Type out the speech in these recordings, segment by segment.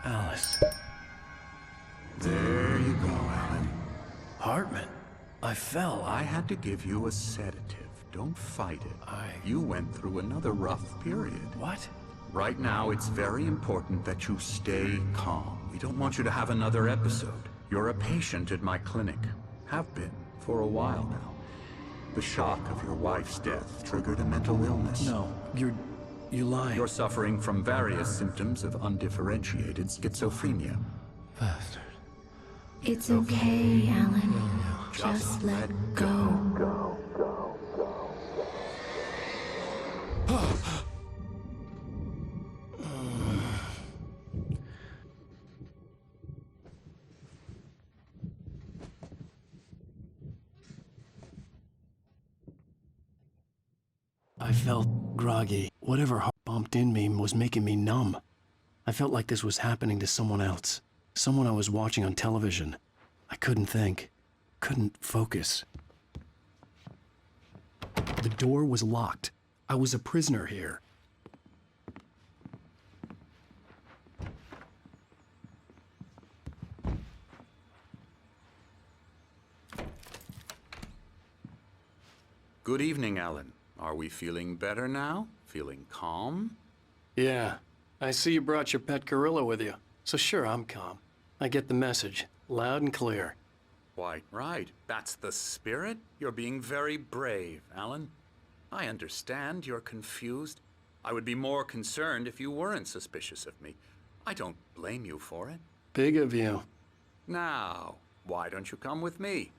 Alice. There you go, Alan. Hartman. I fell. I had to give you a sedative. Don't fight it. You went through another rough period. What? Right now, it's very important that you stay calm. We don't want you to have another episode. You're a patient at my clinic. Have been for a while now. The shock of your wife's death triggered a mental illness. No, you're lying. You're suffering from various symptoms of undifferentiated schizophrenia. Bastard. It's okay, Alan. Just let go. I felt groggy. Whatever bumped in me was making me numb. I felt like this was happening to someone else. Someone I was watching on television. I couldn't think. Couldn't focus. The door was locked. I was a prisoner here. Good evening, Alan. Are we feeling better now? Feeling calm? Yeah. I see you brought your pet gorilla with you. So sure, I'm calm. I get the message. Loud and clear. Quite right. That's the spirit. You're being very brave, Alan. I understand you're confused. I would be more concerned if you weren't suspicious of me. I don't blame you for it. Big of you. Now, why don't you come with me?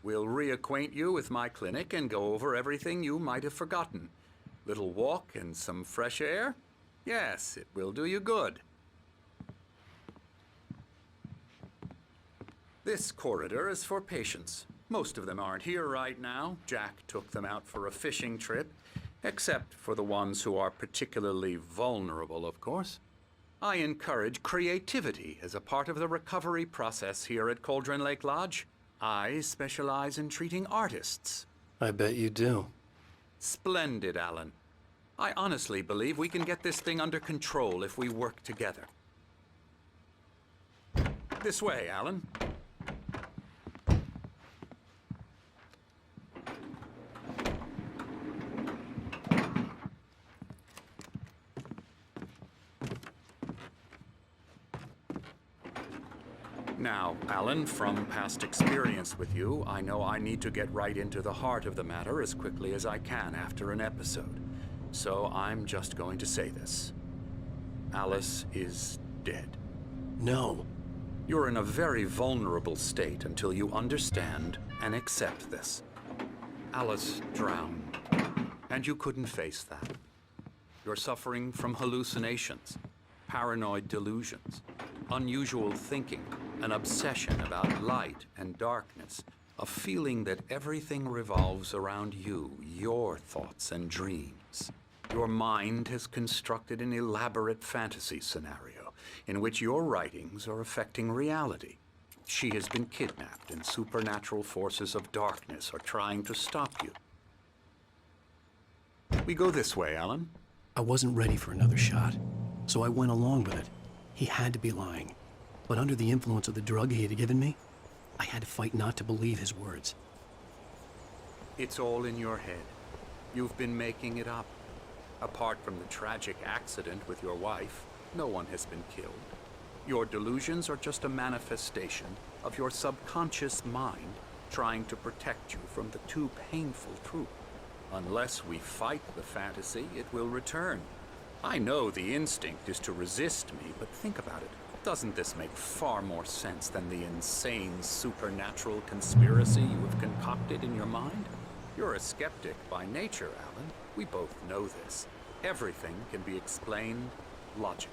We'll reacquaint you with my clinic and go over everything you might have forgotten. Little walk and some fresh air? Yes, it will do you good. This corridor is for patients. Most of them aren't here right now. Jack took them out for a fishing trip, except for the ones who are particularly vulnerable, of course. I encourage creativity as a part of the recovery process here at Cauldron Lake Lodge. I specialize in treating artists. I bet you do. Splendid, Alan. I honestly believe we can get this thing under control if we work together. This way, Alan. Now, Alan, from past experience with you, I know I need to get right into the heart of the matter as quickly as I can after an episode. So I'm just going to say this. Alice is dead. No. You're in a very vulnerable state until you understand and accept this. Alice drowned, and you couldn't face that. You're suffering from hallucinations, paranoid delusions, unusual thinking, an obsession about light and darkness, a feeling that everything revolves around you, your thoughts and dreams. Your mind has constructed an elaborate fantasy scenario in which your writings are affecting reality. She has been kidnapped and supernatural forces of darkness are trying to stop you. We go this way, Alan. I wasn't ready for another shot, so I went along with it. He had to be lying. But under the influence of the drug he had given me, I had to fight not to believe his words. It's all in your head. You've been making it up. Apart from the tragic accident with your wife, no one has been killed. Your delusions are just a manifestation of your subconscious mind trying to protect you from the too painful truth. Unless we fight the fantasy, it will return. I know the instinct is to resist me, but think about it. Doesn't this make far more sense than the insane supernatural conspiracy you have concocted in your mind? You're a skeptic by nature, Alan. We both know this. Everything can be explained logically.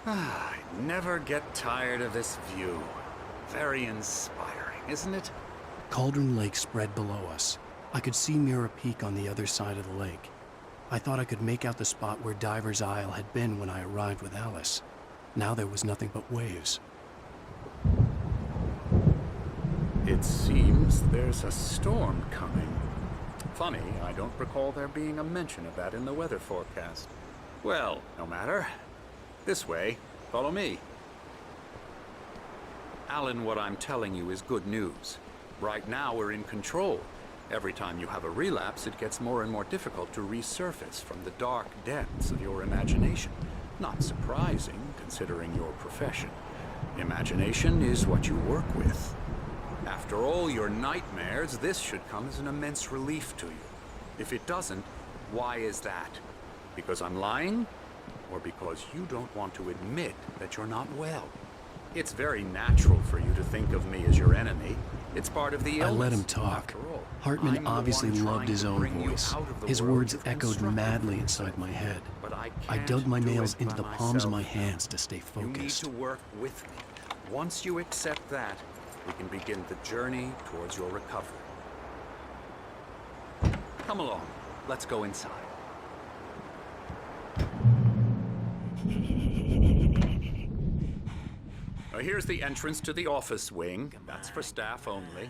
I never get tired of this view. Very inspiring, isn't it? Cauldron Lake spread below us. I could see Mirror Peak on the other side of the lake. I thought I could make out the spot where Diver's Isle had been when I arrived with Alice. Now there was nothing but waves. It seems there's a storm coming. Funny, I don't recall there being a mention of that in the weather forecast. Well, no matter. This way. Follow me. Alan, what I'm telling you is good news. Right now we're in control. Every time you have a relapse, it gets more and more difficult to resurface from the dark depths of your imagination. Not surprising, considering your profession. Imagination is what you work with. After all your nightmares, this should come as an immense relief to you. If it doesn't, why is that? Because I'm lying? Or because you don't want to admit that you're not well? It's very natural for you to think of me as your enemy. It's part of the illness. I let him talk. Hartman obviously loved his own voice. His words echoed madly inside my head. I dug my nails into the palms of my hands to stay focused. You need to work with me. Once you accept that, we can begin the journey towards your recovery. Come along. Let's go inside. Here's the entrance to the office wing. That's for staff only.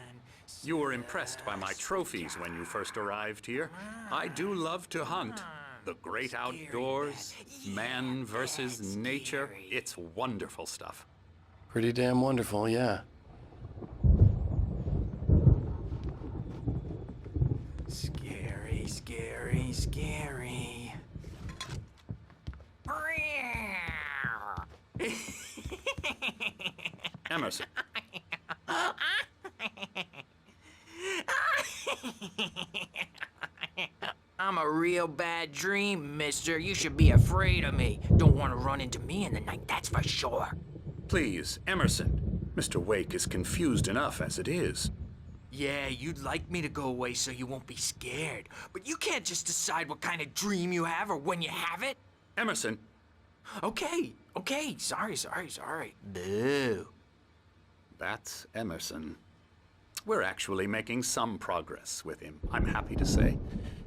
You were impressed by my trophies when you first arrived here. I do love to hunt. The great outdoors, man versus nature. It's wonderful stuff. Pretty damn wonderful, yeah. Scary, scary, scary. Emerson. I'm a real bad dream, mister. You should be afraid of me. Don't want to run into me in the night, that's for sure. Please, Emerson. Mr. Wake is confused enough as it is. Yeah, you'd like me to go away so you won't be scared. But you can't just decide what kind of dream you have or when you have it. Emerson. Okay. Sorry. Boo. That's Emerson. We're actually making some progress with him, I'm happy to say.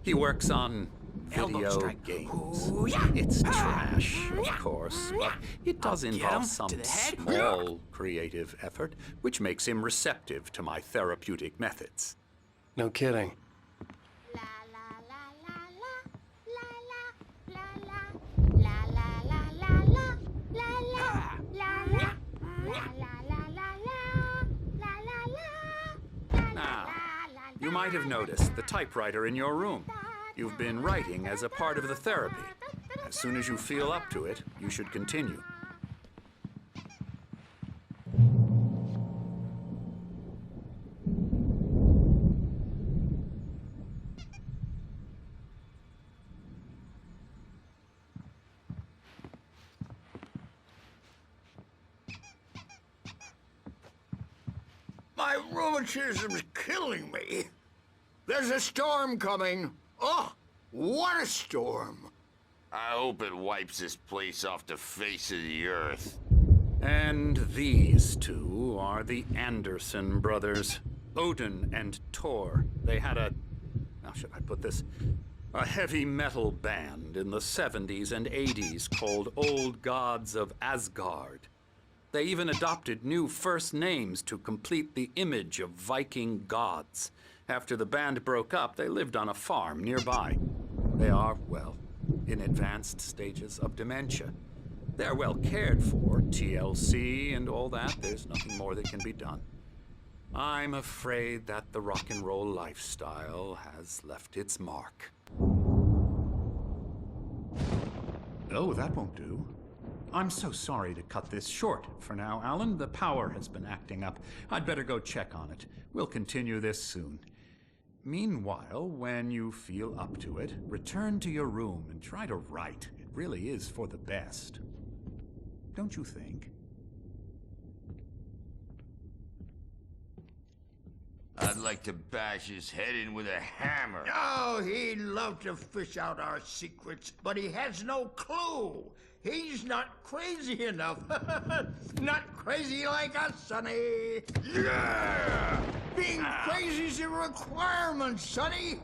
He works on video games. Ooh, yeah. It's trash, of course, but it does involve some to the head. small creative effort, which makes him receptive to my therapeutic methods. No kidding. Now, you might have noticed the typewriter in your room. You've been writing as a part of the therapy. As soon as you feel up to it, you should continue. My rheumatism's killing me. There's a storm coming. Oh, what a storm. I hope it wipes this place off the face of the earth. And these two are the Anderson brothers, Odin and Thor. They had how should I put this? A heavy metal band in the 70s and 80s called Old Gods of Asgard. They even adopted new first names to complete the image of Viking gods. After the band broke up, they lived on a farm nearby. They are, well, in advanced stages of dementia. They're well cared for, TLC and all that. There's nothing more that can be done. I'm afraid that the rock and roll lifestyle has left its mark. Oh, that won't do. I'm so sorry to cut this short for now, Alan. The power has been acting up. I'd better go check on it. We'll continue this soon. Meanwhile, when you feel up to it, return to your room and try to write. It really is for the best. Don't you think? I'd like to bash his head in with a hammer. Oh, he'd love to fish out our secrets, but he has no clue. He's not crazy enough. Not crazy like us, Sonny. Yeah! Being crazy's a requirement, Sonny.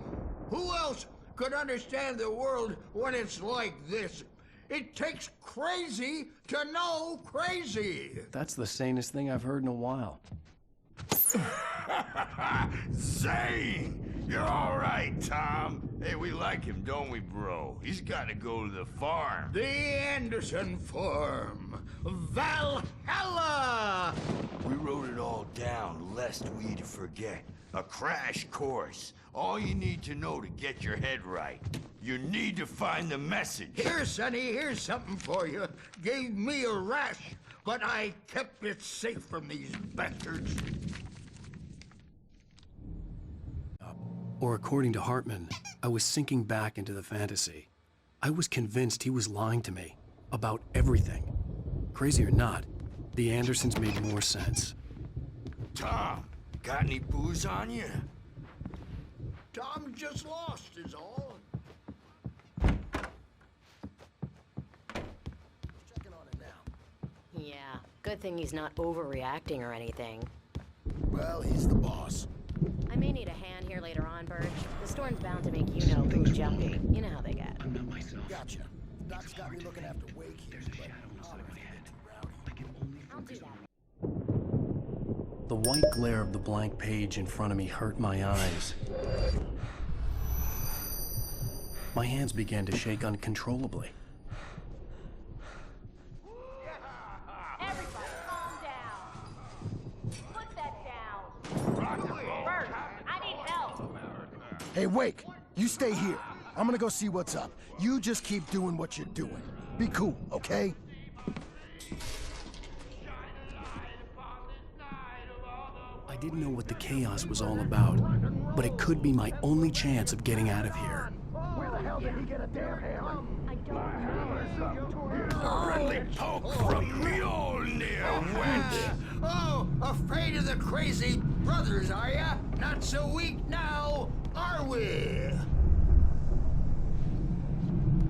Who else could understand the world when it's like this. It takes crazy to know crazy. That's the sanest thing I've heard in a while. Zane! You're all right, Tom. Hey, we like him, don't we, bro? He's got to go to the farm. The Anderson Farm. Valhalla! We wrote it all down, lest we forget. A crash course. All you need to know to get your head right. You need to find the message. Here, Sonny, here's something for you. Gave me a rash, but I kept it safe from these bastards. Or according to Hartman, I was sinking back into the fantasy. I was convinced he was lying to me about everything. Crazy or not, the Andersons made more sense. Tom, got any booze on you? Tom just lost is all. Yeah, good thing he's not overreacting or anything. Well, he's the boss. I may need a hand here later on, Birch. The storm's bound to make you know who's jumpy. You know how they get. I'm not myself. Gotcha. Doc's got me looking after Wake here, but I'll do that. The white glare of the blank page in front of me hurt my eyes. My hands began to shake uncontrollably. Everybody, calm down. Put that down. Bert, I need help. hey, Wake, you stay here. I'm gonna go see what's up. You just keep doing what you're doing. Be cool, okay? I didn't know what the chaos was all about, but it could be my only chance of getting out of here. Where the hell did he get a damn hammer? I don't know. Friendly poke from Mjolnir, wench! Oh, afraid of the crazy brothers, are ya? Not so weak now, are we?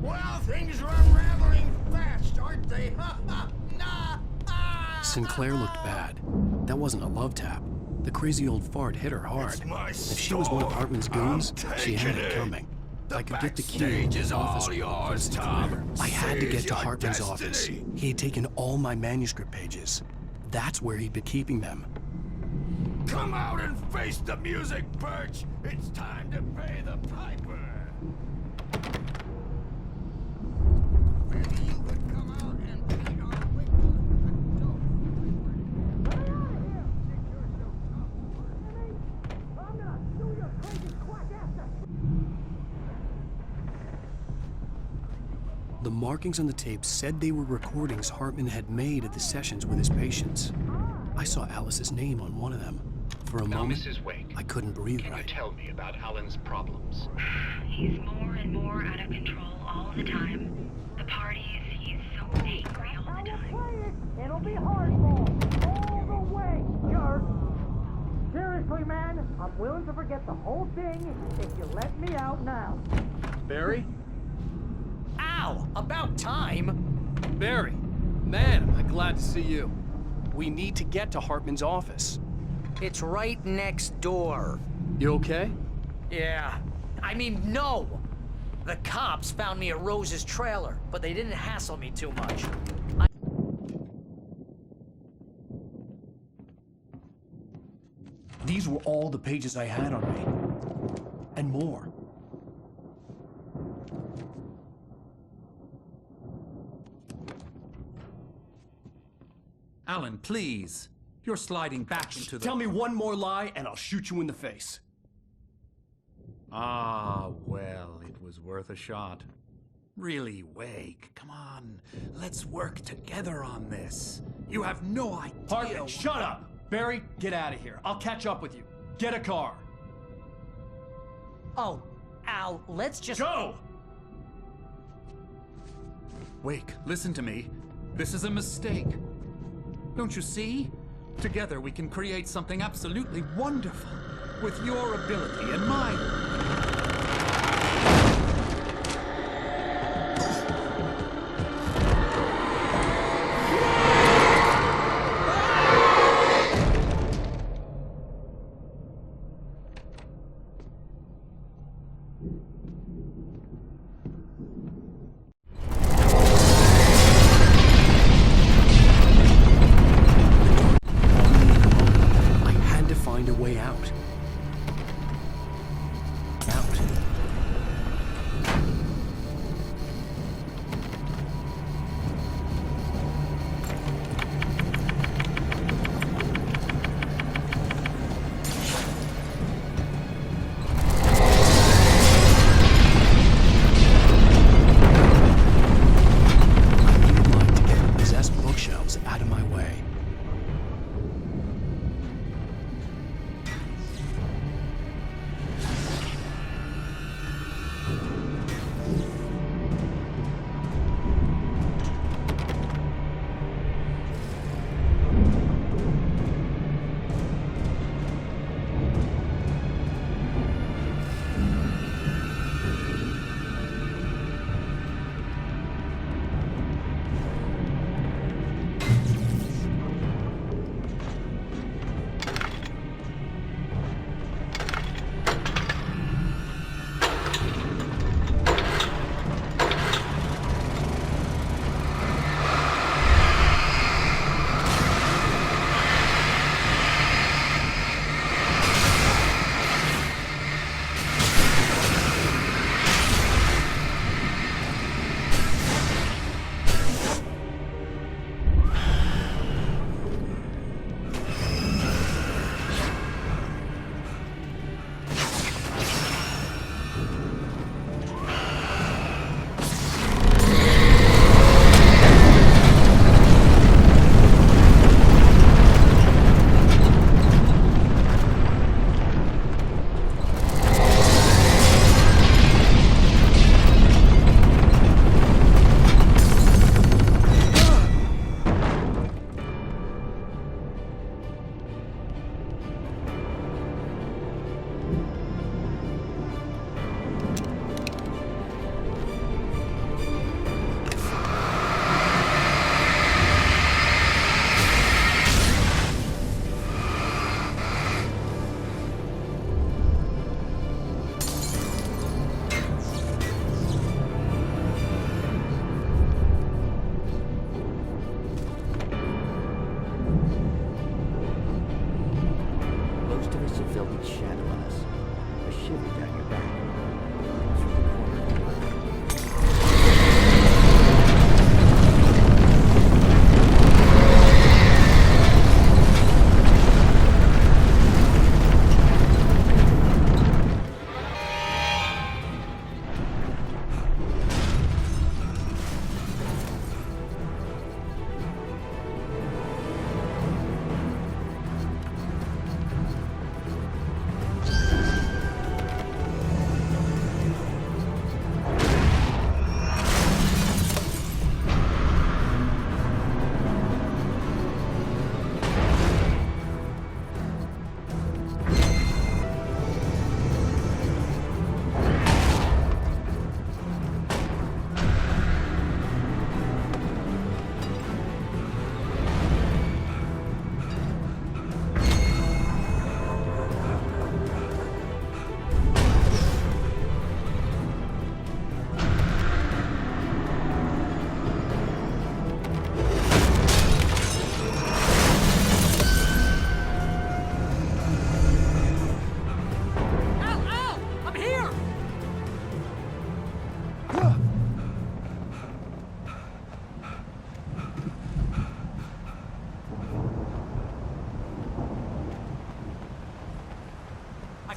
Well, things are unraveling fast, aren't they? Ha ha! Nah! Ah! Sinclair looked bad. That wasn't a love tap. The crazy old fart hit her hard. It's my If she was one of store. Hartman's goons, I'm she had taking it it. coming. The I could get the key backstage to his is office all from yours, Sinclair. Tom. I had to get Seize to your Hartman's office. destiny. He had taken all my manuscript pages. That's where he'd been keeping them. Come out and face the music, Birch! It's time to pay the piper! Maybe you could come out and paint our wig. The markings on the tape said they were recordings Hartman had made at the sessions with his patients. I saw Alice's name on one of them. For a Now, moment, Mrs. Wake, I couldn't breathe can you right. tell me about Alan's problems? He's more and more out of control all the time. The parties, he's so angry all the time. It'll be hardball all the way, jerk. Seriously, man, I'm willing to forget the whole thing if you let me out now. Barry? Ow! About time! Barry! Man, am I glad to see you. We need to get to Hartman's office. It's right next door. You okay? Yeah. I mean, no! The cops found me at Rose's trailer, but they didn't hassle me too much. These were all the pages I had on me. And more. Alan, please. You're sliding back into the... Tell me one more lie and I'll shoot you in the face. Ah, well, it was worth a shot. Really, Wake, come on. Let's work together on this. You have no idea... Hartman, shut up! Barry, get out of here. I'll catch up with you. Get a car. Oh, Al, let's just... Go! Wake, listen to me. This is a mistake. Don't you see? Together we can create something absolutely wonderful. With your ability and mine. out of my way.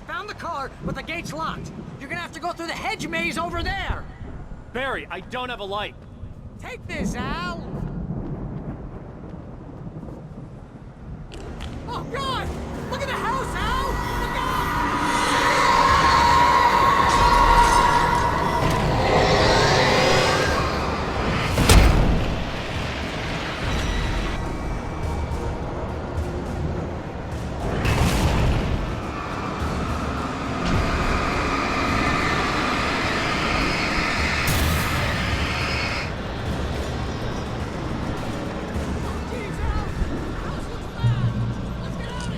Found the car, but the gate's locked. You're gonna have to go through the hedge maze over there. Barry, I don't have a light. Take this, Al. Oh, God! Look at the house, Al! Look out! Jeez, Al! The house looks bad! Let's get out of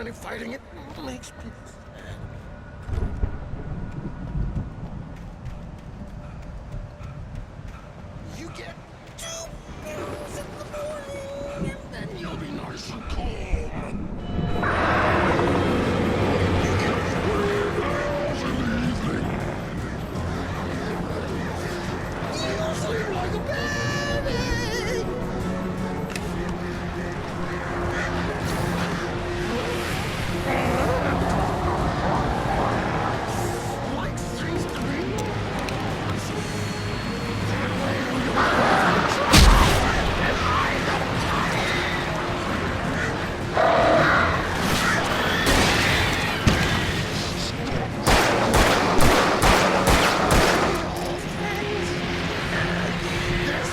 any fighting. It makes me... You get 2 pills in the morning, and then you'll be nice and calm. You get 3 pills in the evening. You'll sleep like a baby. Like things to be lost. That way there's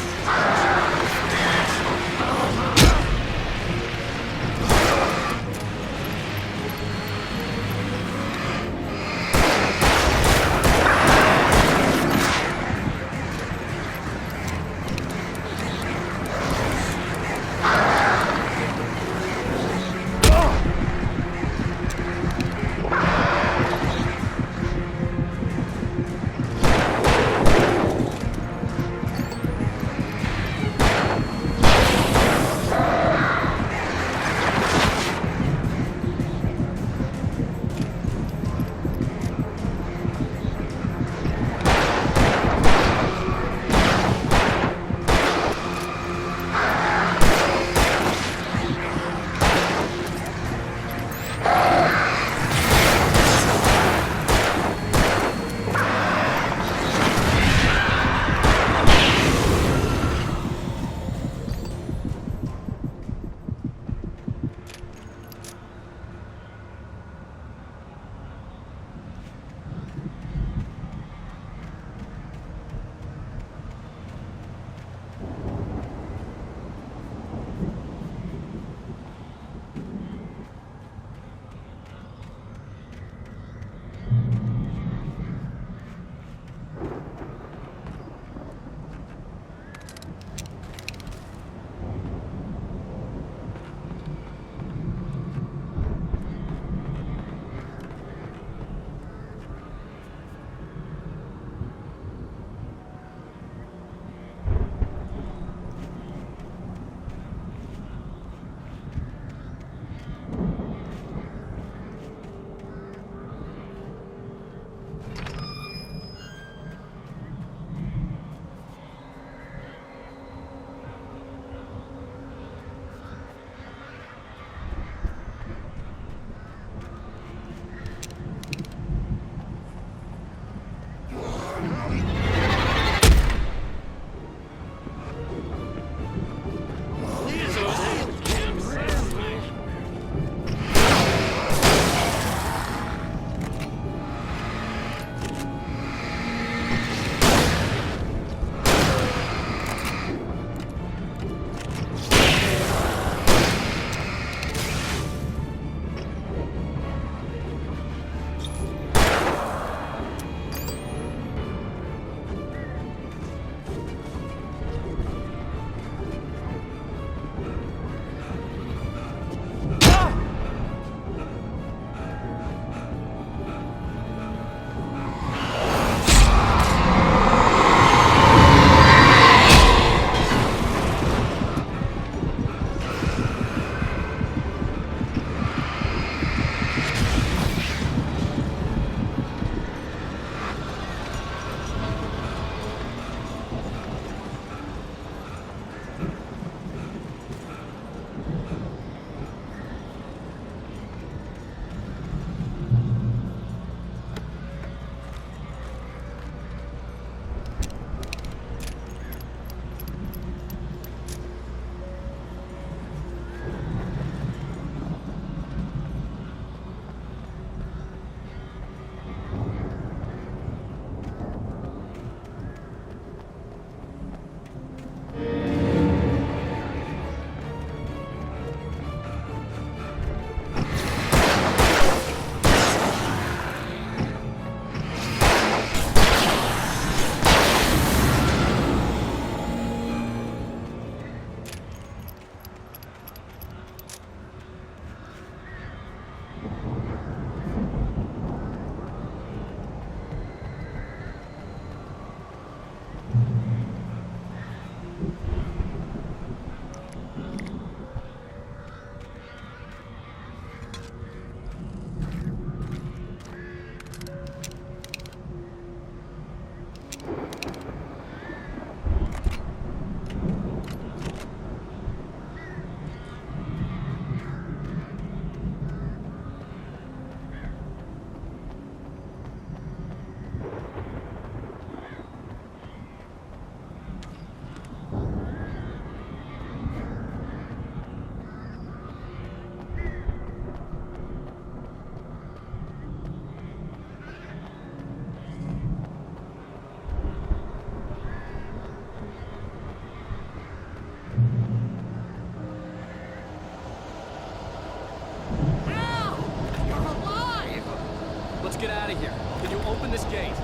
Let's get out of here. Can you open this gate?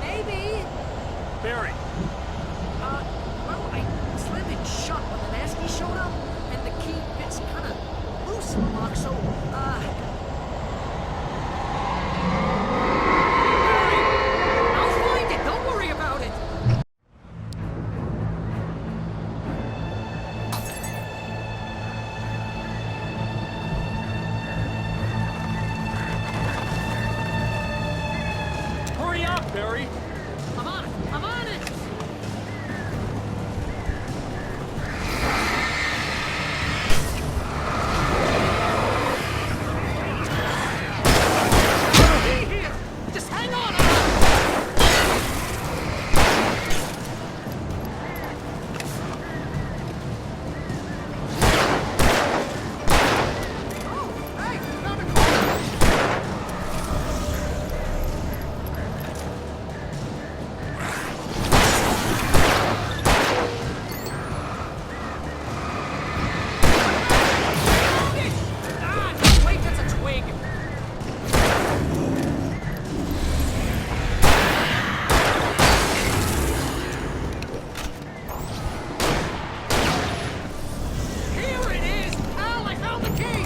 Maybe. Barry! Well, I slammed it shut when the Nasty showed up, and the key fits kind of loose in the lock, so, I'll find it, don't worry about it! Hurry up, Barry! I'm on it! I'm on it! Be here! Just hang on! Oh, hey! Found a corner! Ah, no, wait, that's a twig! Here it is! Al, I found the key!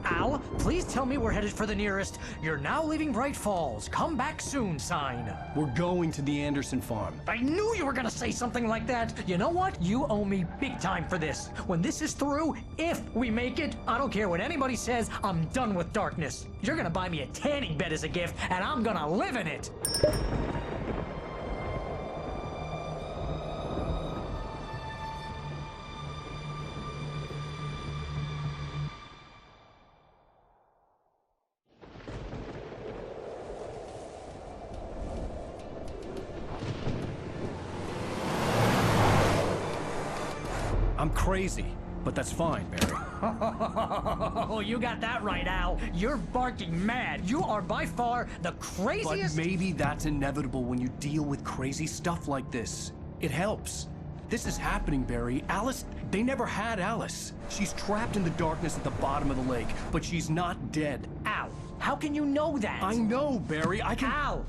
Al, please tell me we're headed for the nearest "You're now leaving Bright Falls. Come back soon" sign. We're going to the Anderson farm. I knew you were gonna say something like that. You know what? You owe me big time for this. When this is through, if we make it, I don't care what anybody says, I'm done with darkness. You're gonna buy me a tanning bed as a gift, and I'm gonna live in it. I'm crazy, but that's fine, Barry. Oh, you got that right, Al. You're barking mad. You are by far the But craziest. maybe that's inevitable when you deal with crazy stuff like this. It helps. This is happening, Barry. Alice, they never had Alice. She's trapped in the darkness at the bottom of the lake, but she's not dead. Al, how can you know that? I know, Barry. I can... Al,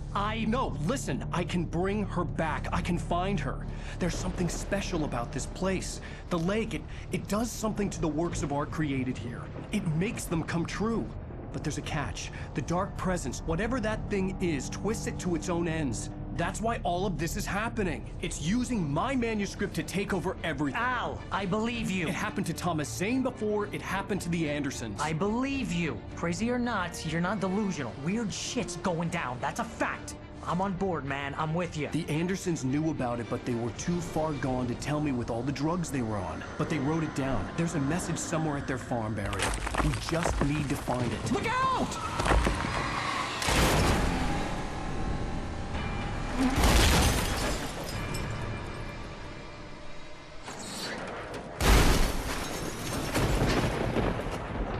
No, listen. I can bring her back. I can find her. There's something special about this place. The lake, it does something to the works of art created here. It makes them come true. But there's a catch. The dark presence, whatever that thing is, twists it to its own ends. That's why all of this is happening. It's using my manuscript to take over everything. Al, I believe you. It happened to Thomas Zane before, it happened to the Andersons. I believe you. Crazy or not, you're not delusional. Weird shit's going down. That's a fact. I'm on board, man. I'm with you. The Andersons knew about it, but they were too far gone to tell me with all the drugs they were on. But they wrote it down. There's a message somewhere at their farm, Barry. We just need to find it. Look out!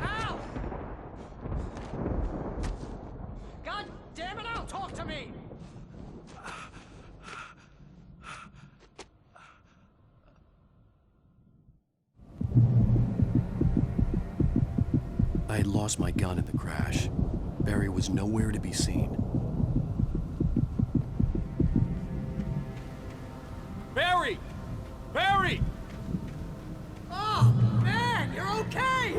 Al! God damn it, Al, talk to me! I had lost my gun in the crash. Barry was nowhere to be seen. Barry! Oh, man, you're okay!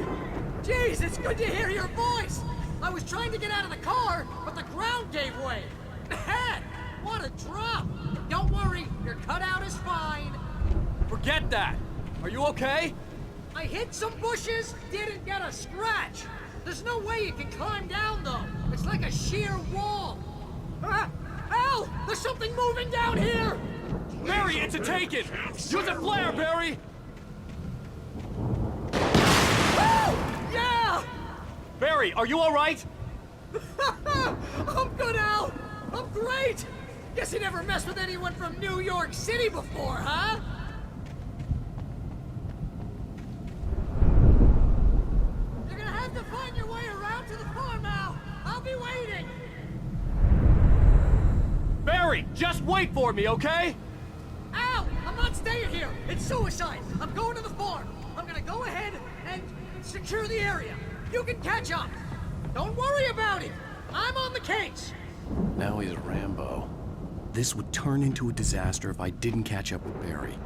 Jeez, it's good to hear your voice! I was trying to get out of the car, but the ground gave way! Man, what a drop! Don't worry, your cutout is fine. Forget that! Are you okay? I hit some bushes, didn't get a scratch. There's no way you can climb down, though. It's like a sheer wall. Ah! Al! There's something moving down here! Barry, it's a taken! Use a flare, Barry! Yeah! Barry, are you alright? I'm good, Al! I'm great! Guess you never messed with anyone from New York City before, huh? You're gonna have to find your way around to the farm, Al! I'll be waiting! Barry, just wait for me, okay? Al! I'm not staying here! It's suicide! I'm going to the farm! I'm gonna go ahead and secure the area! You can catch up! Don't worry about it! I'm on the case! Now he's Rambo. This would turn into a disaster if I didn't catch up with Barry.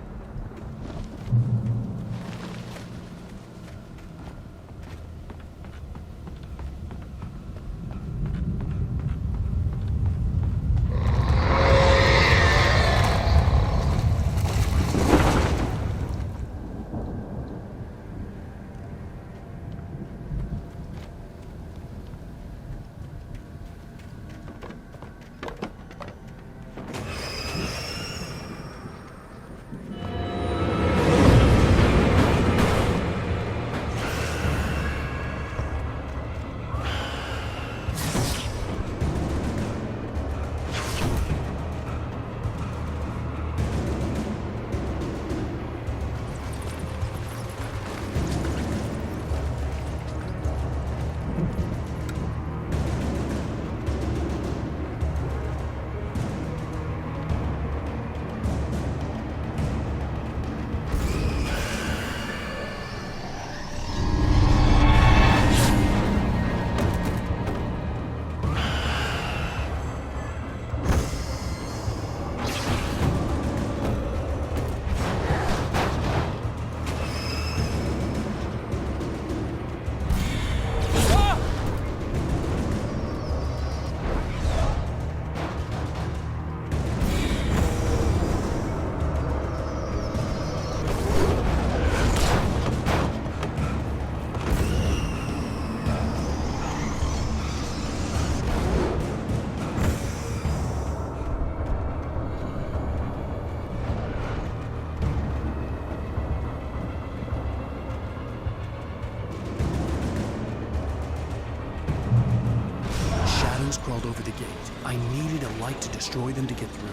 Crawled over the gate. I needed a light to destroy them to get through.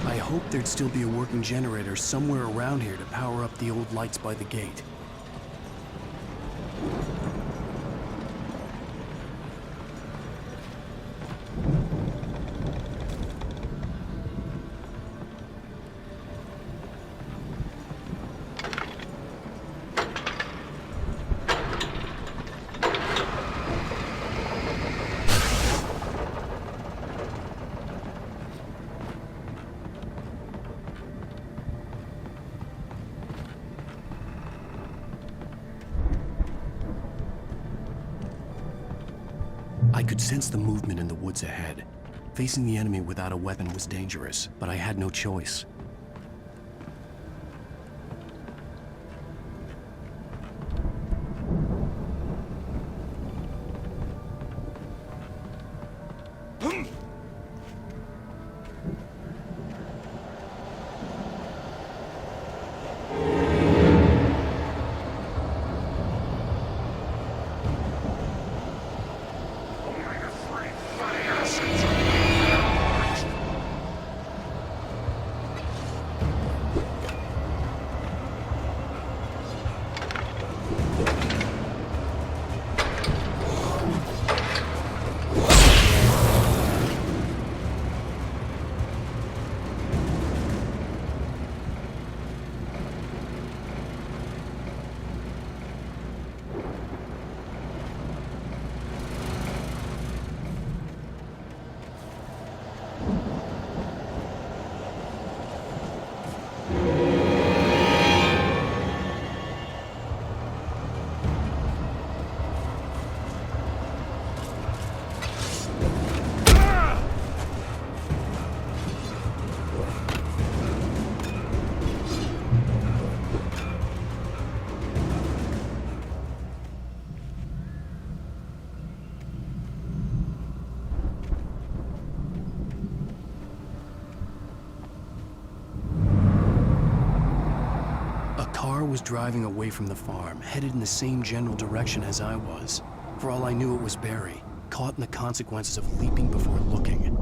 I hoped there'd still be a working generator somewhere around here to power up the old lights by the gate. I could sense the movement in the woods ahead. Facing the enemy without a weapon was dangerous, but I had no choice. car was driving away from the farm, headed in the same general direction as I was. For all I knew, it was Barry, caught in the consequences of leaping before looking.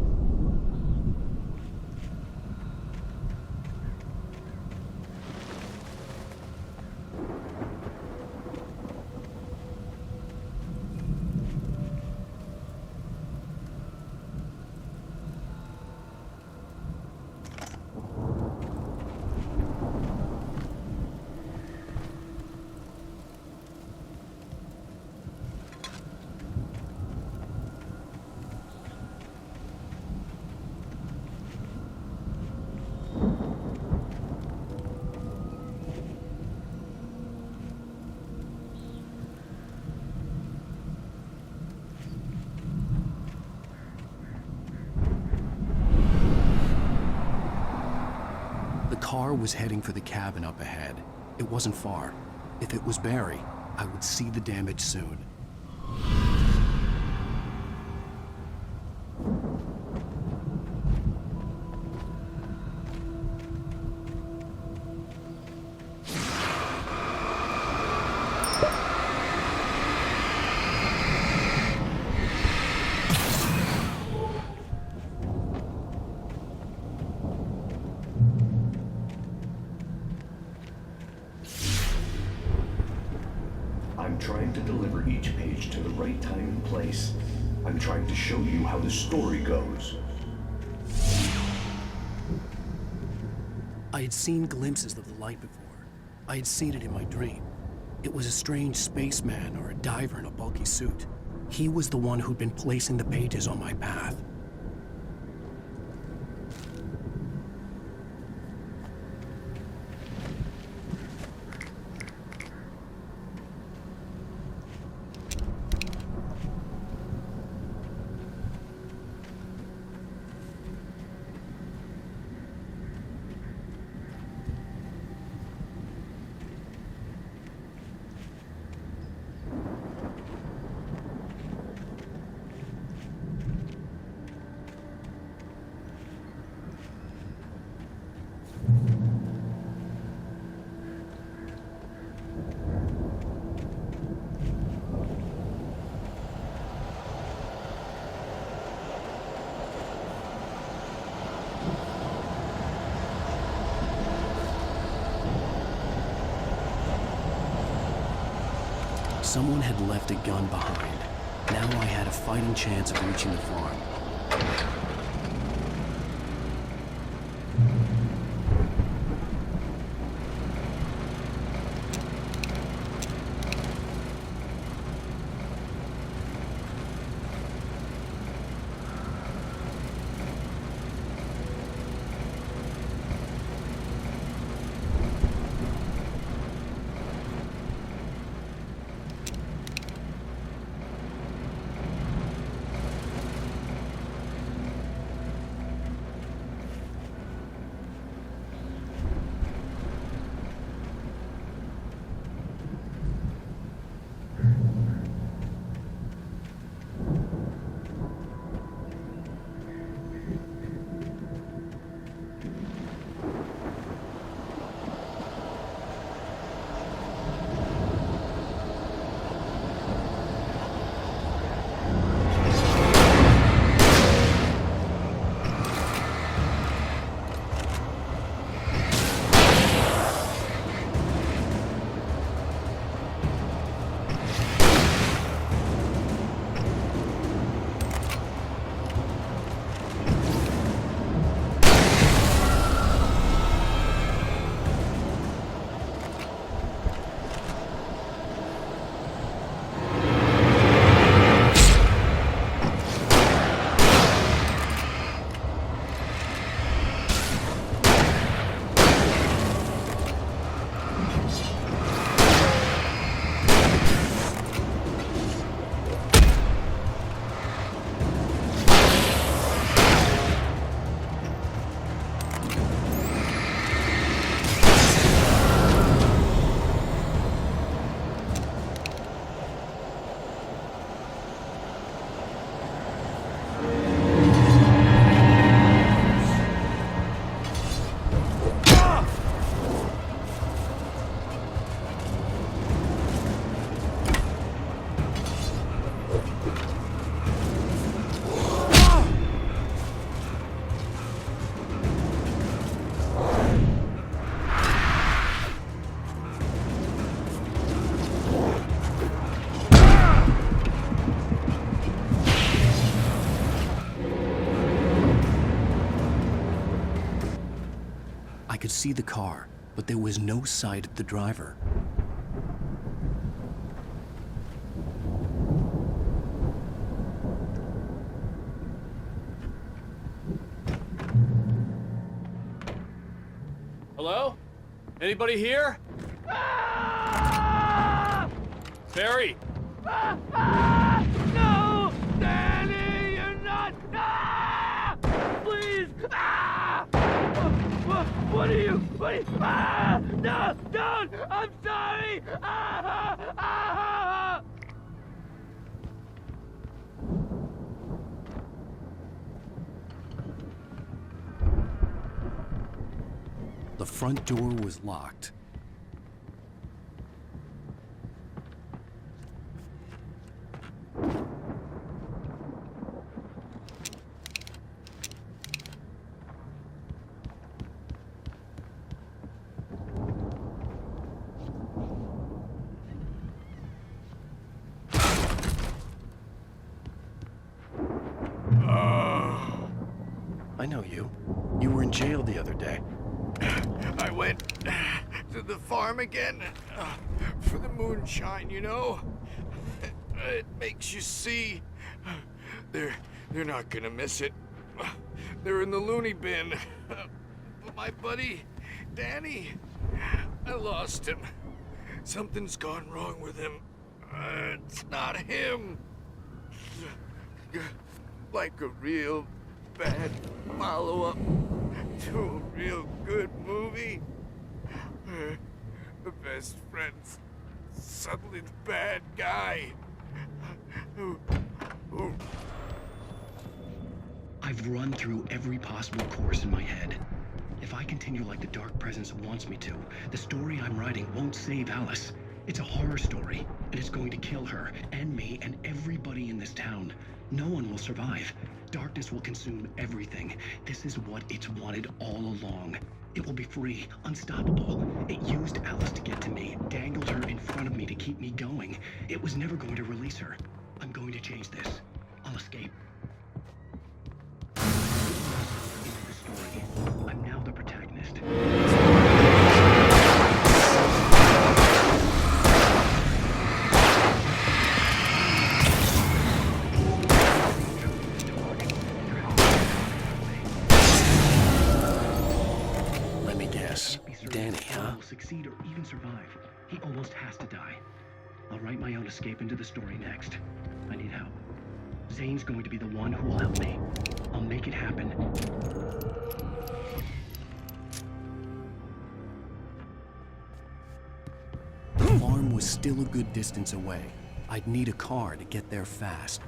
The car was heading for the cabin up ahead. It wasn't far. If it was Barry, I would see the damage soon. I'm trying to deliver each page to the right time and place. I'm trying to show you how the story goes. I had seen glimpses of the light before. I had seen it in my dream. It was a strange spaceman or a diver in a bulky suit. He was the one who'd been placing the pages on my path. Someone had left a gun behind. Now I had a fighting chance of reaching the farm. could see the car, but there was no sight of the driver. Hello? Anybody here? Barry! No! Danny, you're not! Please! What are you? No! Don't! I'm sorry! The front door was locked. I know you. You were in jail the other day. I went to the farm again for the moonshine, you know? It makes you see. They're not gonna miss it. They're in the loony bin. But my buddy, Danny, I lost him. Something's gone wrong with him. It's not him. Like a real bad follow-up to a real good movie. The best friend's suddenly the bad guy. I've run through every possible course in my head. If I continue like the Dark Presence wants me to, the story I'm writing won't save Alice. It's a horror story, and it's going to kill her, and me, and everybody in this town. No one will survive. Darkness will consume everything. This is what it's wanted all along. It will be free, unstoppable. It used Alice to get to me, dangled her in front of me to keep me going. It was never going to release her. I'm going to change this. I'll escape. Into the story. I'm now the protagonist. Danny, huh? Will succeed or even survive. He almost has to die. I'll write my own escape into the story next. I need help. Zane's going to be the one who will help me. I'll make it happen. The farm was still a good distance away. I'd need a car to get there fast.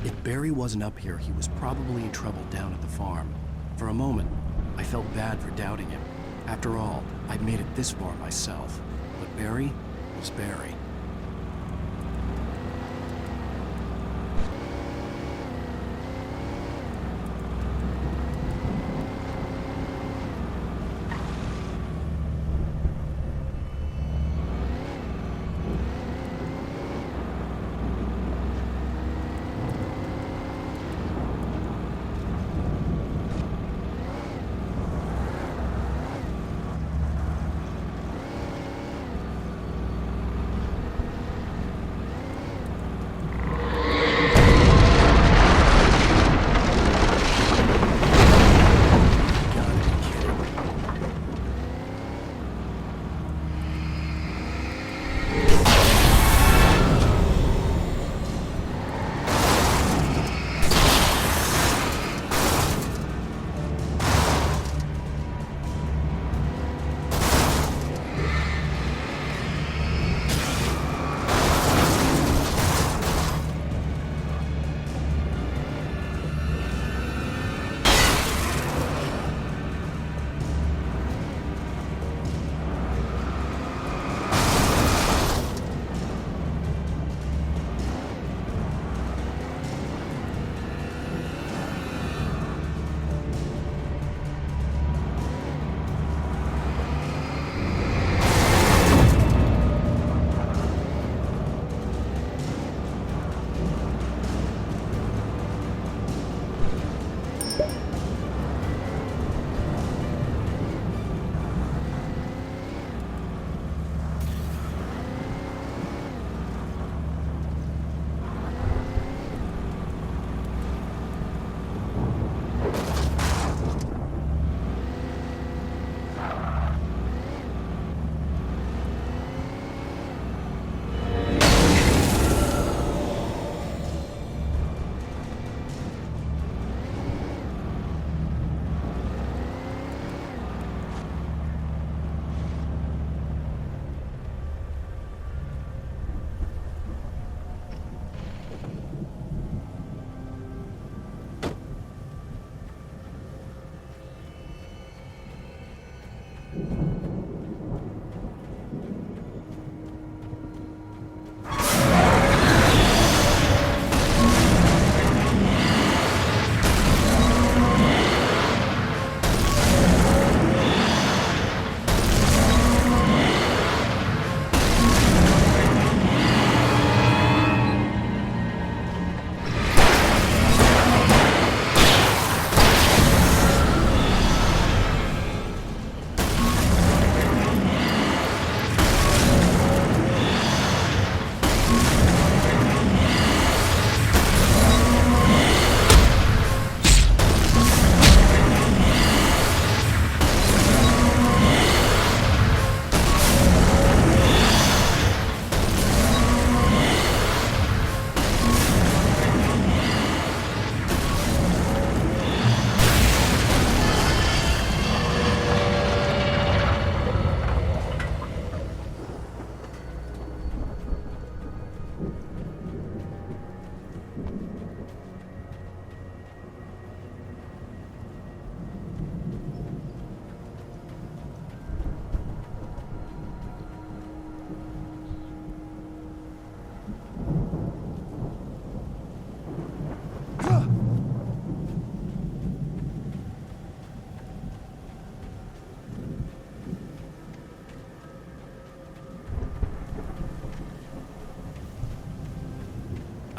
If Barry wasn't up here, he was probably in trouble down at the farm. For a moment, I felt bad for doubting him. After all, I'd made it this far myself. But Barry was Barry.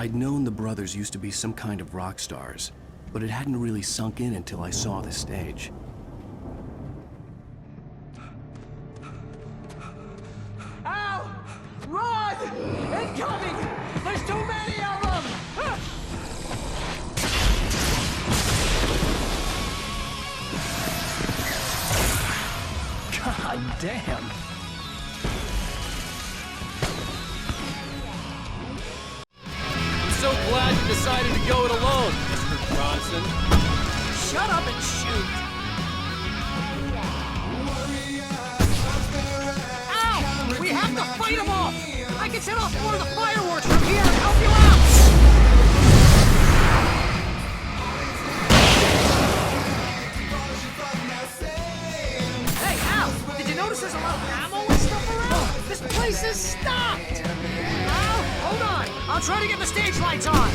I'd known the brothers used to be some kind of rock stars, but it hadn't really sunk in until I saw the stage. Al! Run! Incoming! There's too many of them! God damn. I'm so glad you decided to go it alone, Mr. Bronson. Shut up and shoot! Al! We have to fight them off! I can set off more of the fireworks from here and help you out! Hey, Al! Did you notice there's a lot of ammo and stuff around? This place is stocked! Al, hold on! I'll try to get the stage lights on!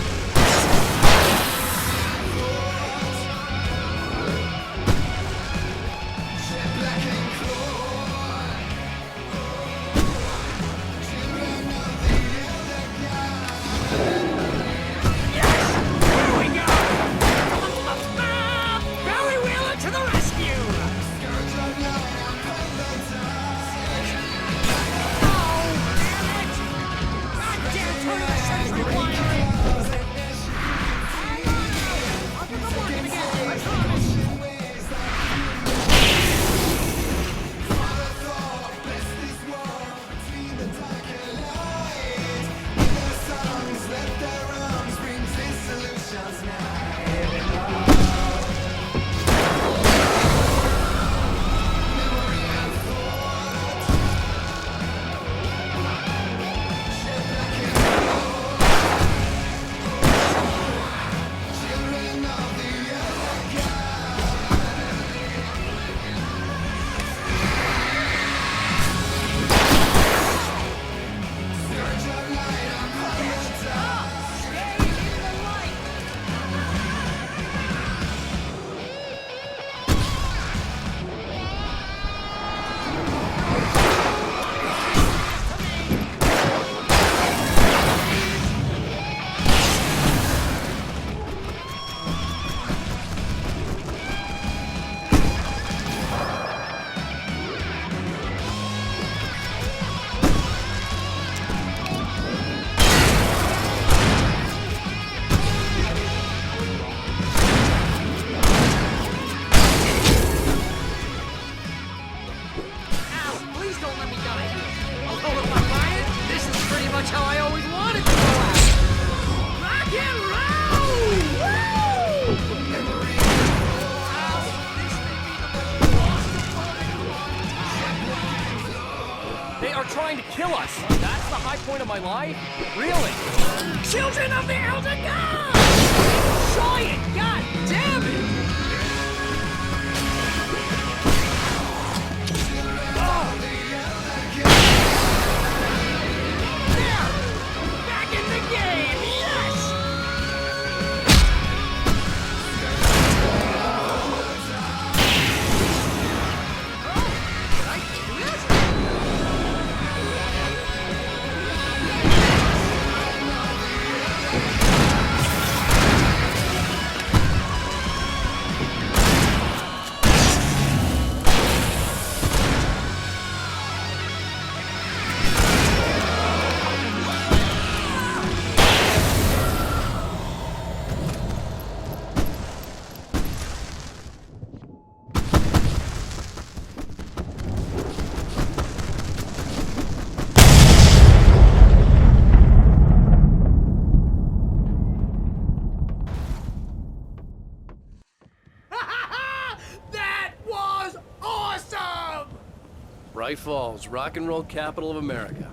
Trying to kill us. That's the high point of my life? Really? Children of the Elder God! Giant! God damn it! There! Back in the game! Yes! Did I do this? Bright Falls, rock and roll capital of America.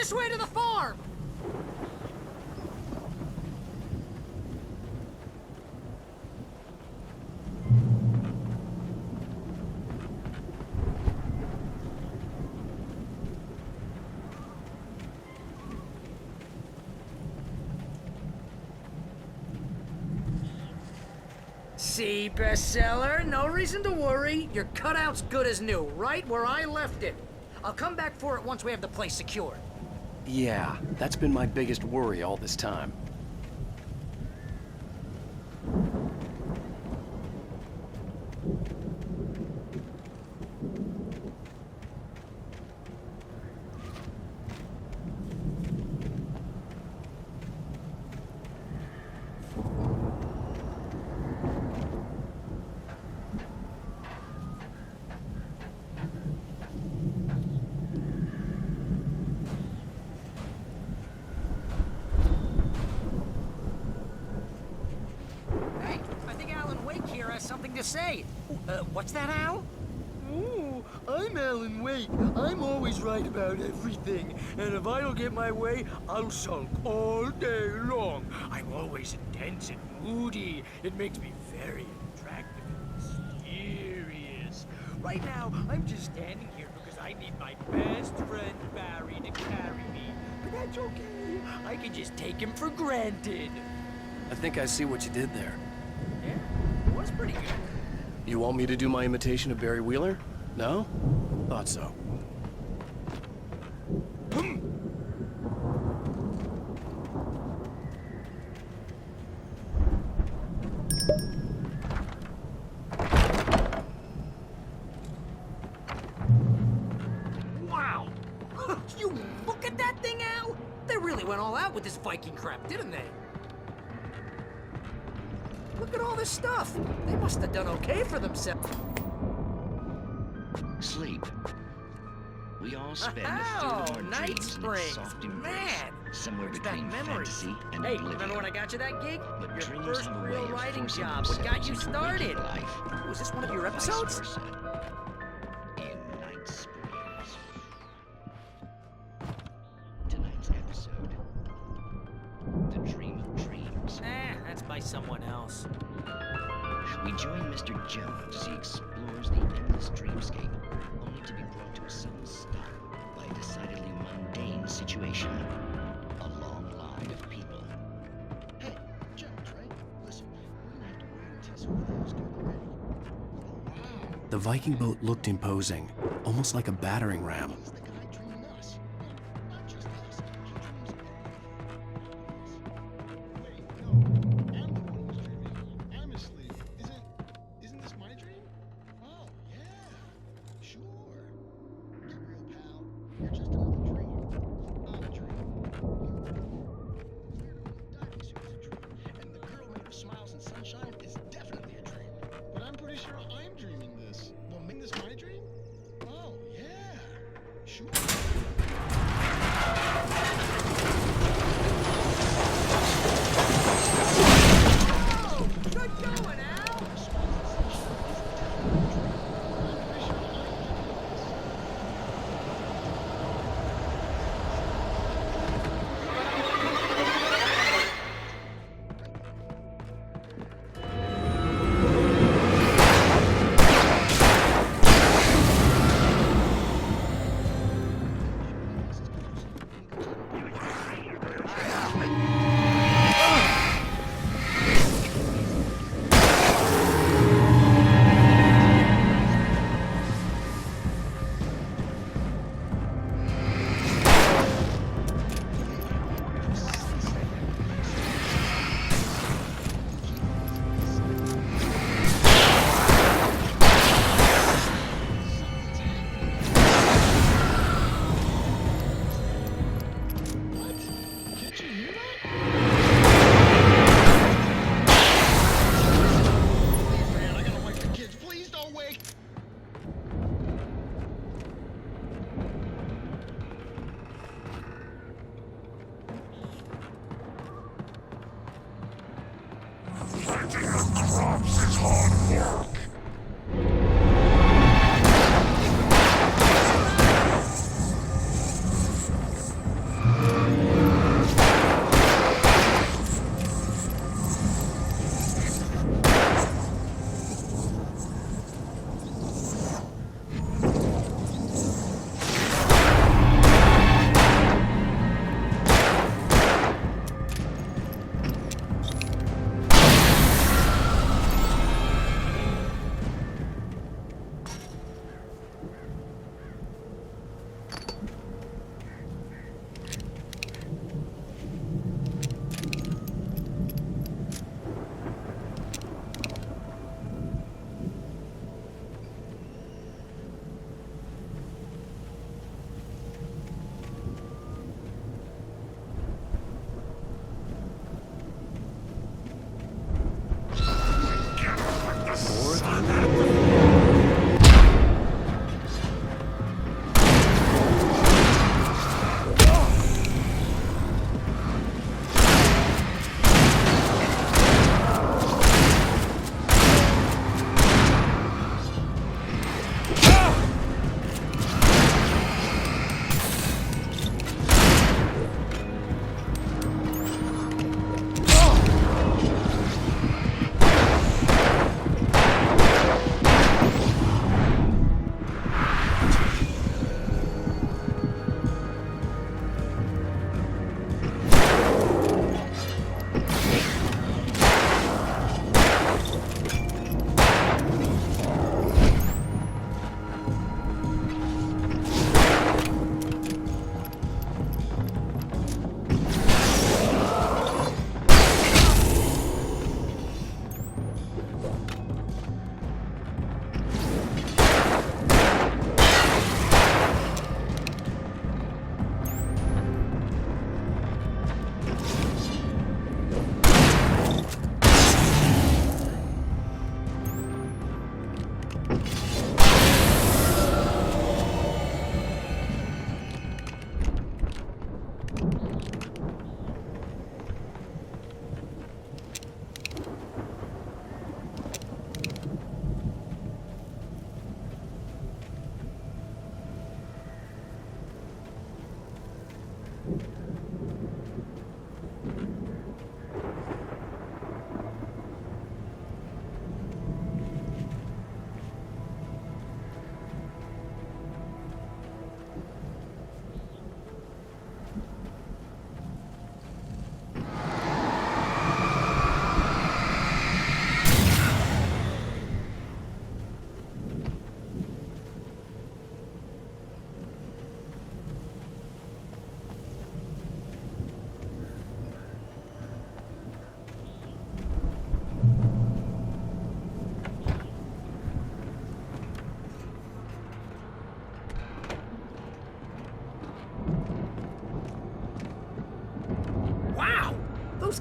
This way to the farm! See, bestseller, no reason to worry. Your cutout's good as new, right where I left it. I'll come back for it once we have the place secured. Yeah, that's been my biggest worry all this time. Hey, I think Alan Wake here has something to say. What's that, Al? Ooh, I'm Alan Wake. I'm always right about everything. And if I don't get my way, I'll sulk all day long. I'm always intense and moody. It makes me very attractive and mysterious. Right now, I'm just standing here because I need my best friend Barry to carry me. But that's okay. I can just take him for granted. I think I see what you did there. Yeah, it was pretty good. You want me to do my imitation of Barry Wheeler? No? Thought so. Wow! You look at that thing, Al! They really went all out with this Viking crap, didn't they? Look at all this stuff. They must have done okay for themselves. Sleep. We all spend a Oh, third of our Night dreams in its Springs. soft embrace, Man, somewhere brings back between memories. fantasy and Hey, oblivion. remember when I got you that gig? But Your dreams first have a way real of writing forcing job. What got you themselves into started? waking life. Was this one of your Or vice episodes? versa. In Night Springs. Tonight's episode. The Dream of Dreams. That's by someone else. We join Mr. Jones as he explores the endless dreamscape, only to be brought to a sudden stop by a decidedly mundane situation. A long line of people. Hey, Jones, right? Listen, we're gonna have to wait until some of those get ready. Wow. The Viking boat looked imposing, almost like a battering ram. He's the guy dreaming us. No, not just us. He dreams of Wait, no. I'm the one who's dreaming. I'm asleep. Isn't this my dream? Oh, yeah. Sure. Get real, pal. You're just another dream. I'm a dream. Diving suit is a dream. And the girl made of smiles and sunshine is definitely a dream. But I'm pretty sure I'm dreaming this. Well, make this my dream? Oh, yeah. Sure. Oh, good going, Al!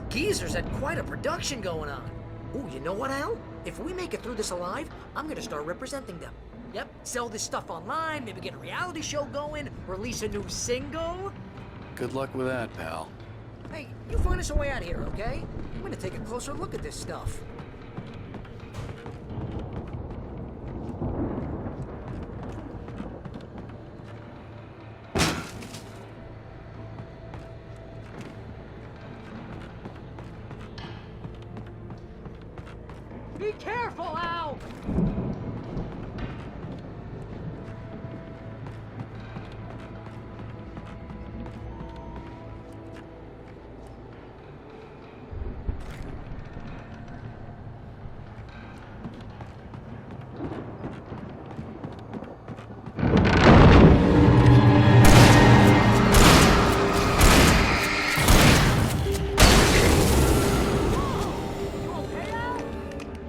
geezers had quite a production going on. Ooh, you know what, Al? If we make it through this alive, I'm gonna start representing them. Yep, sell this stuff online, maybe get a reality show going, release a new single. Good luck with that, pal. Hey, you find us a way out of here, okay? I'm gonna take a closer look at this stuff. Be careful, Al!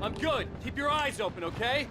I'm good. Keep your eyes open, okay?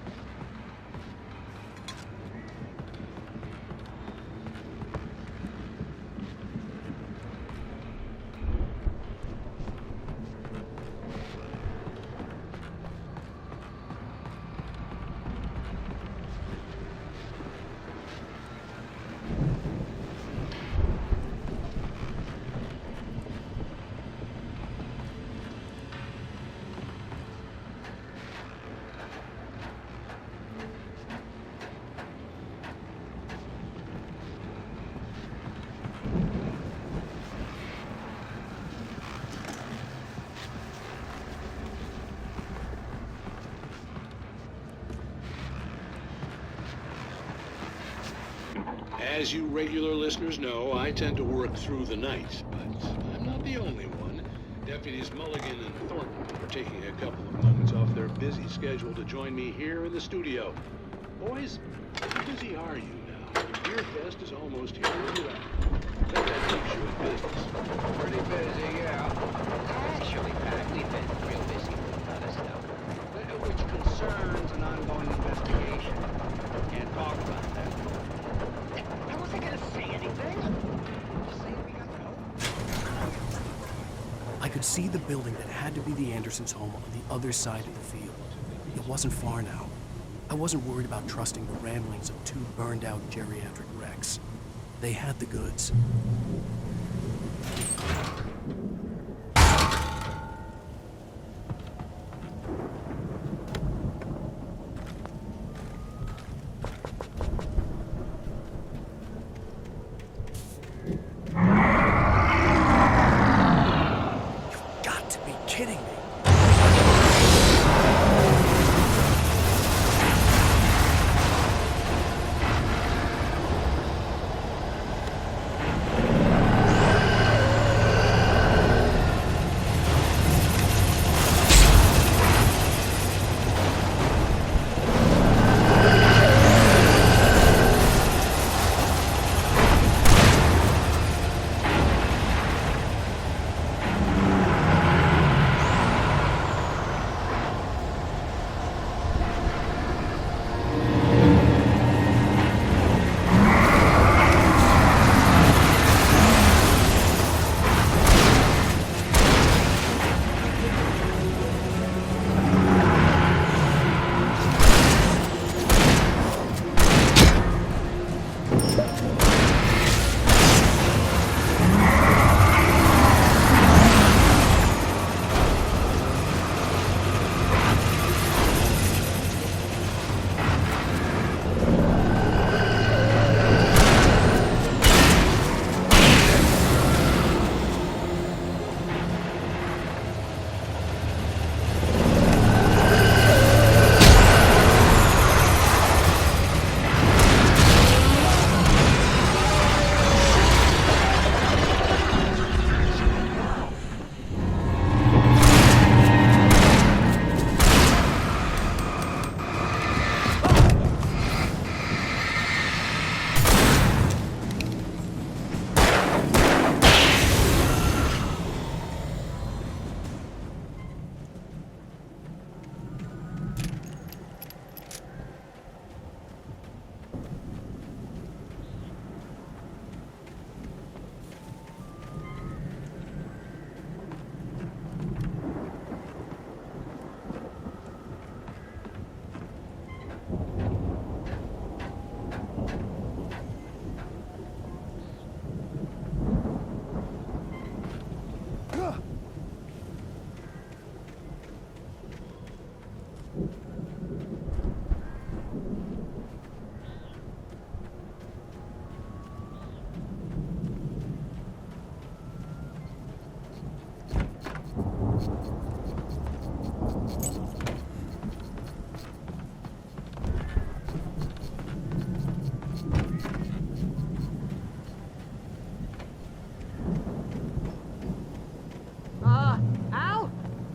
As you regular listeners know, I tend to work through the night, but I'm not the only one. Deputies Mulligan and Thornton are taking a couple of moments off their busy schedule to join me here in the studio. Boys, how busy are you now? Your beer fest is almost here as well. I bet that keeps you in business. Pretty busy, yeah. Actually, Pat, we've been real busy with other stuff, which concerns an ongoing investigation. Can't talk about that. I wasn't gonna say anything. Just saying we got to go. I could see the building that had to be the Andersons' home on the other side of the field. It wasn't far now. I wasn't worried about trusting the ramblings of two burned-out geriatric wrecks. They had the goods.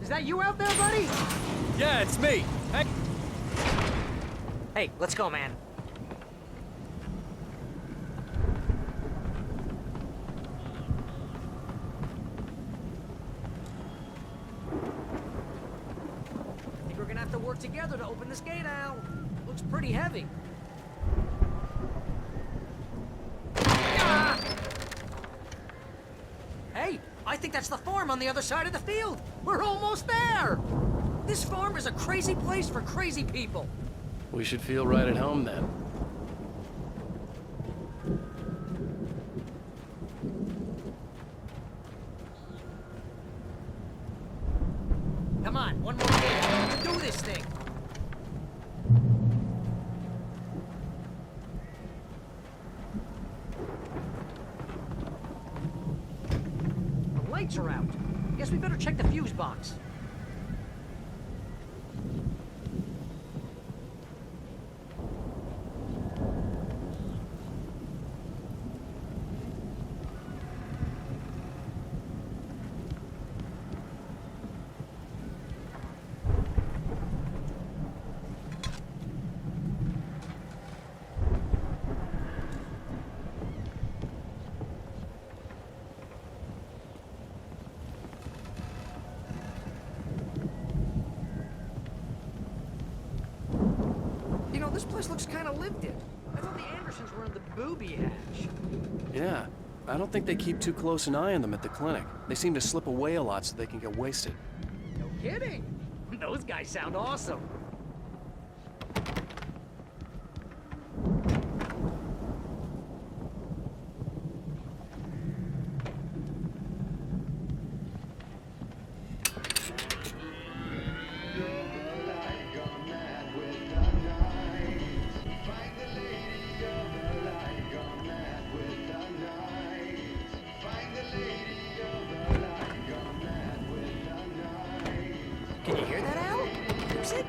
Is that you out there, buddy? Yeah, it's me. Hey. Hey, let's go, man. I think we're gonna have to work together to open this gate, Al. Looks pretty heavy. Ah! Hey, I think that's the farm on the other side of the field. We're almost there. This farm is a crazy place for crazy people. We should feel right at home then. Come on, one more gate. We can do this thing. The lights are out. Guess we better check the fuse box. You know, this place looks kind of lived in. I thought the Andersons were in the booby hatch. Yeah, I don't think they keep too close an eye on them at the clinic. They seem to slip away a lot so they can get wasted. No kidding. Those guys sound awesome. Can you hear that, Al? Music?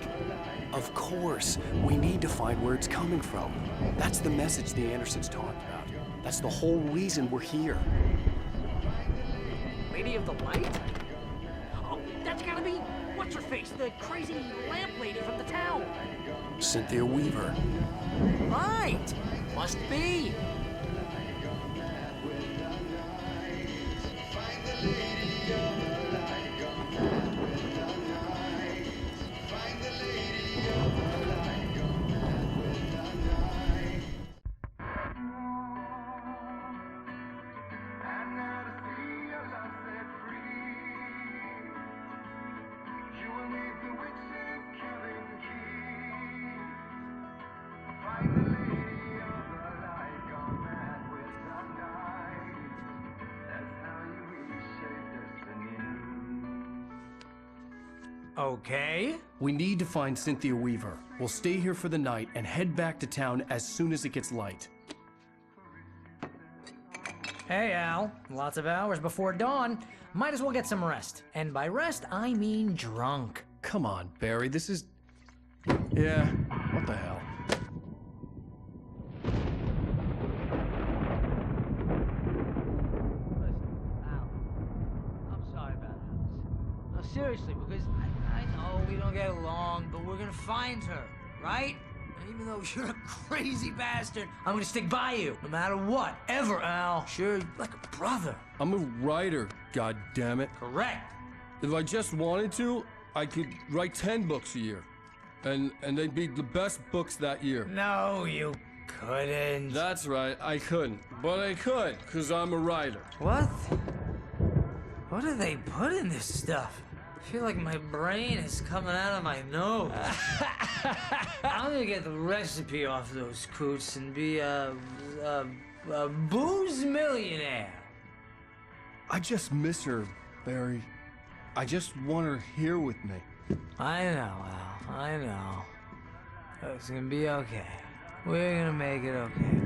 Of course. We need to find where it's coming from. That's the message the Andersons talked about. That's the whole reason we're here. Lady of the Light? Oh, that's gotta be... What's-her-face? The crazy lamp lady from the town. Cynthia Weaver. Right! Must be. Okay. We need to find Cynthia Weaver. We'll stay here for the night and head back to town as soon as it gets light. Hey, Al. Lots of hours before dawn. Might as well get some rest. And by rest, I mean drunk. Come on, Barry, this is... Yeah, what the hell? I'm sorry about this. No, seriously, because I know we don't get along, but we're gonna find her, right? And even though you're a crazy bastard, I'm gonna stick by you, no matter what, ever, Al. Sure, you're like a brother. I'm a writer, goddammit. Correct. If I just wanted to, I could write 10 books a year. And they'd be the best books that year. No, you couldn't. That's right, I couldn't. But I could, because I'm a writer. What? What do they put in this stuff? I feel like my brain is coming out of my nose. I'm gonna get the recipe off those coots and be a booze millionaire. I just miss her, Barry. I just want her here with me. I know, Al. I know. It's gonna be okay. We're gonna make it okay.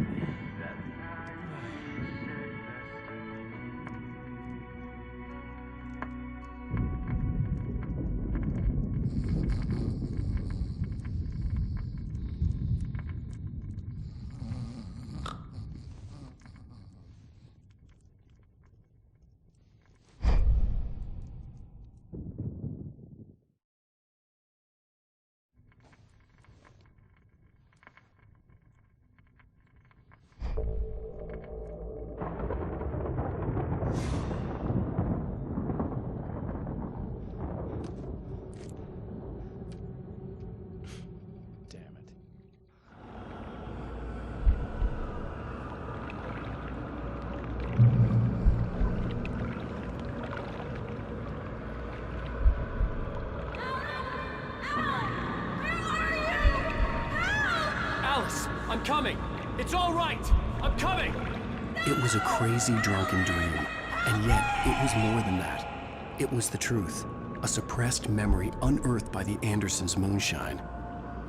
Alice, I'm coming. It's all right. I'm coming. It was a crazy, drunken dream, and yet it was more than that. It was the truth, a suppressed memory unearthed by the Andersons' moonshine.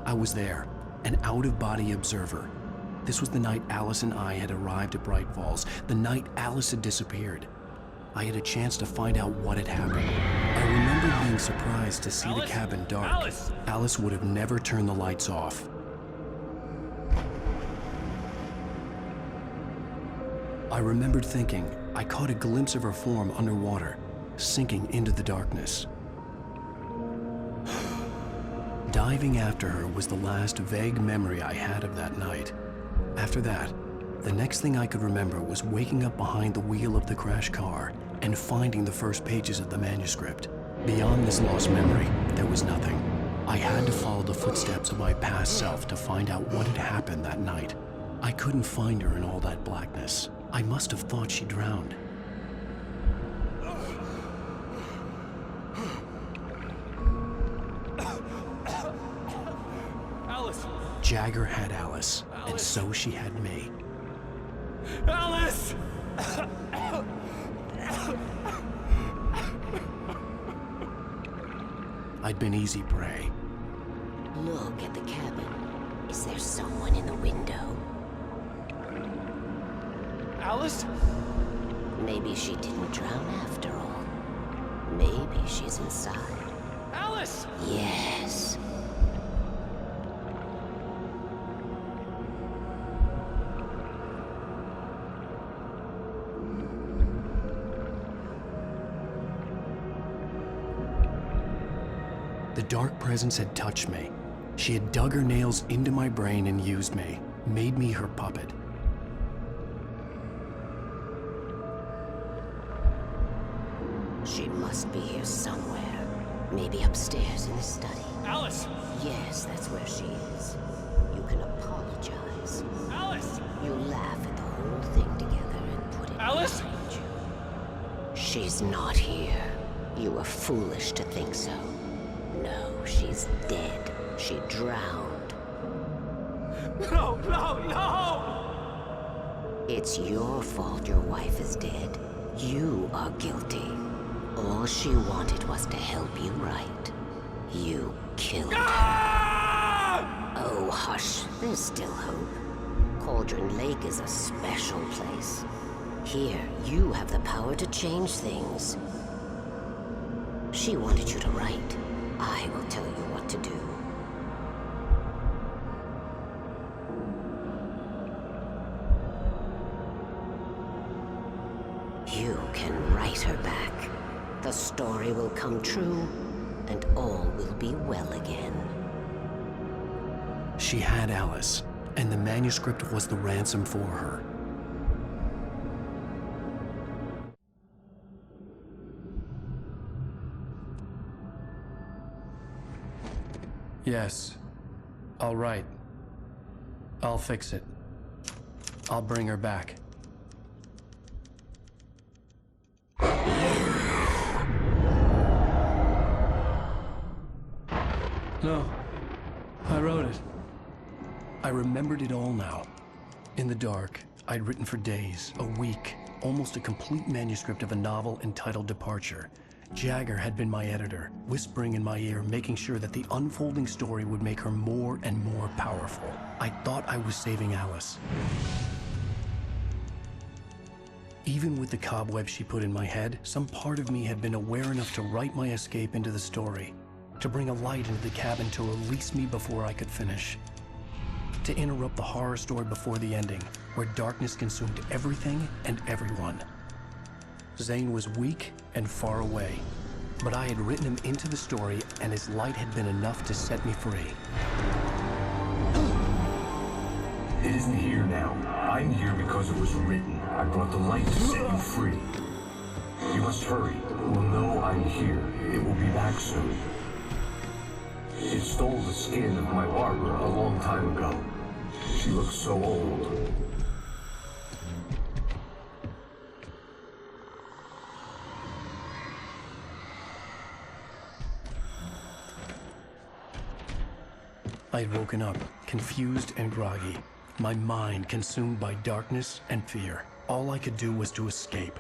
I was there, an out-of-body observer. This was the night Alice and I had arrived at Bright Falls, the night Alice had disappeared. I had a chance to find out what had happened. I remember being surprised to see the cabin dark. Alice would have never turned the lights off. I remembered thinking I caught a glimpse of her form underwater, sinking into the darkness. Diving after her was the last vague memory I had of that night. After that, the next thing I could remember was waking up behind the wheel of the crashed car and finding the first pages of the manuscript. Beyond this lost memory, there was nothing. I had to follow the footsteps of my past self to find out what had happened that night. I couldn't find her in all that blackness. I must have thought she drowned. Alice! Jagger had Alice, and so she had me. Alice! I'd been easy prey. Look at the cabin. Is there someone in the window? Alice? Maybe she didn't drown after all. Maybe she's inside. Alice! Yes. The dark presence had touched me. She had dug her nails into my brain and used me, made me her puppet. She must be here somewhere. Maybe upstairs in the study. Alice! Yes, that's where she is. You can apologize. Alice! You laugh at the whole thing together and put it Alice! behind you. She's not here. You were foolish to think so. No, she's dead. She drowned. No, no, no! It's your fault your wife is dead. You are guilty. All she wanted was to help you right. You killed her. Oh, hush. There's still hope. Cauldron Lake is a special place. Here, you have the power to change things. She wanted you to write. I will tell you what to do. You can write her back. The story will come true, and all will be well again. She had Alice, and the manuscript was the ransom for her. Yes. All right. I'll fix it. I'll bring her back. No. I wrote it. I remembered it all now. In the dark, I'd written for days, a week, almost a complete manuscript of a novel entitled Departure. Jagger had been my editor, whispering in my ear, making sure that the unfolding story would make her more and more powerful. I thought I was saving Alice. Even with the cobwebs she put in my head, some part of me had been aware enough to write my escape into the story, to bring a light into the cabin to release me before I could finish. To interrupt the horror story before the ending, where darkness consumed everything and everyone. Zane was weak and far away, but I had written him into the story, and his light had been enough to set me free. It isn't here now. I'm here because it was written. I brought the light to set you free. You must hurry. It will know I'm here. It will be back soon. It stole the skin of my Barbara a long time ago. She looks so old. I had woken up, confused and groggy, my mind consumed by darkness and fear. All I could do was to escape.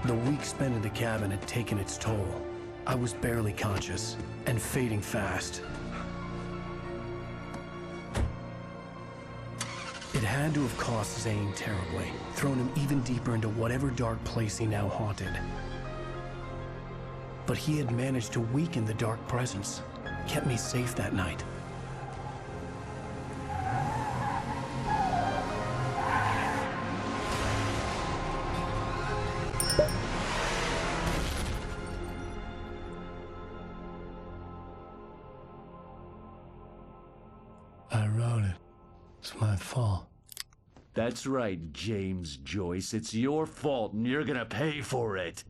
The week spent in the cabin had taken its toll. I was barely conscious, and fading fast. It had to have cost Zane terribly, thrown him even deeper into whatever dark place he now haunted. But he had managed to weaken the dark presence, kept me safe that night. I wrote it. It's my fault. That's right, James Joyce. It's your fault, and you're gonna pay for it.